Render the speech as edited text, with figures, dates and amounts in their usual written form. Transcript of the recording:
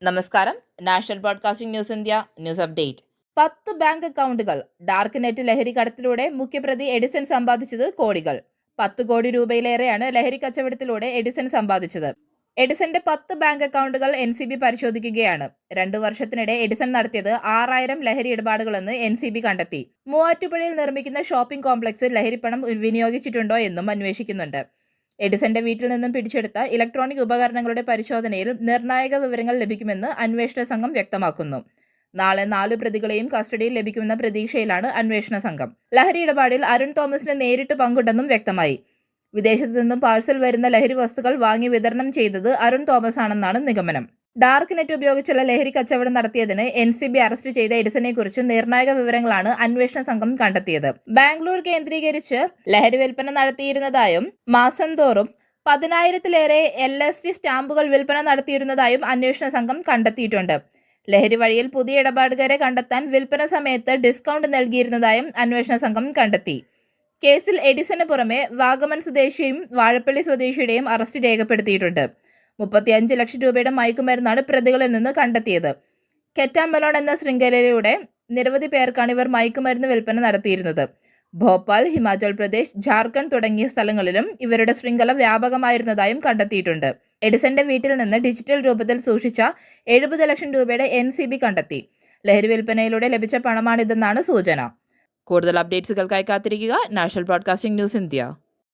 നമസ്കാരം. National broadcasting news India news update. 10 bank അക്കൗണ്ടുകൾ. Dark net ലഹരി കടത്തിലൂടെ മുഖ്യപ്രതി എഡിസൺ സമ്പാദിച്ചത് കോടികൾ. 10 കോടി രൂപയിലേറെയാണ് ലഹരി കച്ചവടത്തിലൂടെ എഡിസൺ സമ്പാദിച്ചത്. എഡിസന്റെ 10 ബാങ്ക് അക്കൗണ്ടുകൾ NCB പരിശോധിക്കുകയാണ്. 2 വർഷത്തിനിടെ എഡിസൺ നടത്തിയത് 6000 ലഹരി ഇടപാടുകളെന്ന് NCB കണ്ടെത്തി. മൂവാറ്റുപുഴയിൽ നിർമ്മിക്കുന്ന ഷോപ്പിംഗ് കോംപ്ലക്സ് ലഹരിപ്പണം വിനിയോഗിച്ചിട്ടുണ്ടോ എന്നും അന്വേഷിക്കുന്നുണ്ട്. എഡിസന്റെ വീട്ടിൽ നിന്നും പിടിച്ചെടുത്ത ഇലക്ട്രോണിക് ഉപകരണങ്ങളുടെ പരിശോധനയിൽ നിർണായക വിവരങ്ങൾ ലഭിക്കുമെന്ന് അന്വേഷണ സംഘം വ്യക്തമാക്കുന്നു. നാളെ 4 പ്രതികളെയും കസ്റ്റഡിയിൽ ലഭിക്കുമെന്ന പ്രതീക്ഷയിലാണ് അന്വേഷണ സംഘം. ലഹരി ഇടപാടിൽ അരുൺ തോമസിന് നേരിട്ട് പങ്കുണ്ടെന്നും വ്യക്തമായി. വിദേശത്തു നിന്നും പാഴ്സൽ വരുന്ന ലഹരി വസ്തുക്കൾ വാങ്ങി വിതരണം ചെയ്തത് അരുൺ തോമസ് ആണെന്നാണ് നിഗമനം. ഡാർക്ക് നെറ്റ് ഉപയോഗിച്ചുള്ള ലഹരി കച്ചവടം നടത്തിയതിന് NCB അറസ്റ്റ് ചെയ്ത എഡിസനെ കുറിച്ച് നിർണായക വിവരങ്ങളാണ് അന്വേഷണ സംഘം കണ്ടെത്തിയത്. ബാംഗ്ലൂർ കേന്ദ്രീകരിച്ച് ലഹരി വിൽപ്പന നടത്തിയിരുന്നതായും മാസം തോറും 10,000-ലേറെ LSD സ്റ്റാമ്പുകൾ വിൽപ്പന നടത്തിയിരുന്നതായും അന്വേഷണ സംഘം കണ്ടെത്തിയിട്ടുണ്ട്. ലഹരി വഴിയിൽ പുതിയ ഇടപാടുകാരെ കണ്ടെത്താൻ വിൽപ്പന സമയത്ത് ഡിസ്കൗണ്ട് നൽകിയിരുന്നതായും അന്വേഷണ സംഘം കണ്ടെത്തി. കേസിൽ എഡിസന് പുറമെ വാഗമൺ സ്വദേശിയും വാഴപ്പള്ളി സ്വദേശിയുടെയും അറസ്റ്റ് രേഖപ്പെടുത്തിയിട്ടുണ്ട്. 35 ലക്ഷം രൂപയുടെ മയക്കുമരുന്നാണ് പ്രതികളിൽ നിന്ന് കണ്ടെത്തിയത്. കെറ്റാമലോൺ എന്ന ശൃംഖലയിലൂടെ നിരവധി പേർക്കാണ് ഇവർ മയക്കുമരുന്ന് വിൽപ്പന നടത്തിയിരുന്നത്. ഭോപ്പാൽ, ഹിമാചൽ പ്രദേശ്, ജാർഖണ്ഡ് തുടങ്ങിയ സ്ഥലങ്ങളിലും ഇവരുടെ ശൃംഖല വ്യാപകമായിരുന്നതായും കണ്ടെത്തിയിട്ടുണ്ട്. എഡിസന്റെ വീട്ടിൽ നിന്ന് ഡിജിറ്റൽ രൂപത്തിൽ സൂക്ഷിച്ച 70 ലക്ഷം രൂപയുടെ NCB കണ്ടെത്തി. ലഹരി വിൽപ്പനയിലൂടെ ലഭിച്ച പണമാണിതെന്നാണ് സൂചന. കൂടുതൽ അപ്ഡേറ്റ്സുകൾക്കായി കാത്തിരിക്കുക. National broadcasting news India.